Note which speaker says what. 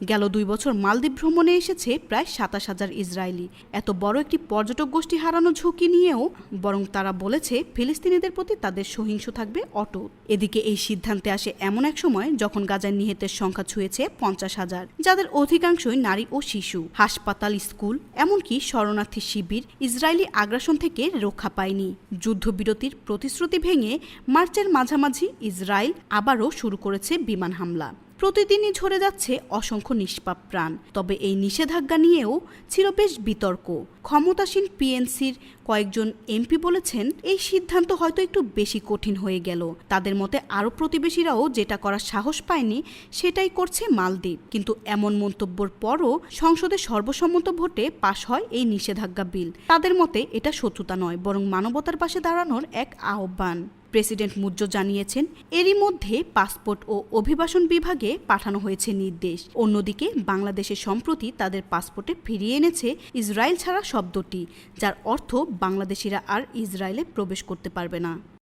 Speaker 1: গেল ২ বছর মালদ্বীপ ভ্রমণে এসেছে প্রায় ২৭,০০০ ইসরায়েলি। এত বড় একটি পর্যটক গোষ্ঠী হারানো ঝুঁকি নিয়েও বরং তারা বলেছে ফিলিস্তিনিদের প্রতি তাদের সহিংস থাকবে অটুট। এদিকে এই সিদ্ধান্তে আসে এমন এক সময় যখন গাজায় নিহতের সংখ্যা ছুঁয়েছে ৫০,০০০, যাদের অধিকাংশই নারী ও শিশু। হাসপাতাল, স্কুল, এমনকি শরণার্থী শিবির ইসরায়েলি আগ্রাসন থেকে রক্ষা পায়নি। যুদ্ধবিরতির প্রতিশ্রুতি ভেঙে মার্চের মাঝামাঝি ইসরায়েল আবারও শুরু করেছে বিমান হামলা। প্রতিদিনই ঝরে যাচ্ছে অসংখ্য নিষ্পাপ প্রাণ। তবে এই নিষেধাজ্ঞা নিয়েও ছিল বেশ বিতর্ক। ক্ষমতাসীন পিএনসির কয়েকজন এমপি বলেছেন এই সিদ্ধান্ত হয়তো একটু বেশি কঠিন হয়ে গেল। তাদের মতে আরব প্রতিবেশীরাও যেটা করার সাহস পায়নি সেটাই করছে মালদ্বীপ। কিন্তু এমন মন্তব্যের পরও সংসদে সর্বসম্মত ভোটে পাশ হয় এই নিষেধাজ্ঞা বিল। তাদের মতে এটা শত্রুতা নয়, বরং মানবতার পাশে দাঁড়ানোর এক আহ্বান। প্রেসিডেন্ট মুজ্জো জানিয়েছেন এরই মধ্যে পাসপোর্ট ও অভিবাসন বিভাগে পাঠানো হয়েছে নির্দেশ। অন্যদিকে বাংলাদেশে সম্প্রতি তাদের পাসপোর্টে ফিরিয়ে এনেছে ইসরায়েল ছাড়া শব্দটি, যার অর্থ বাংলাদেশিরা আর ইসরায়েলে প্রবেশ করতে পারবে না।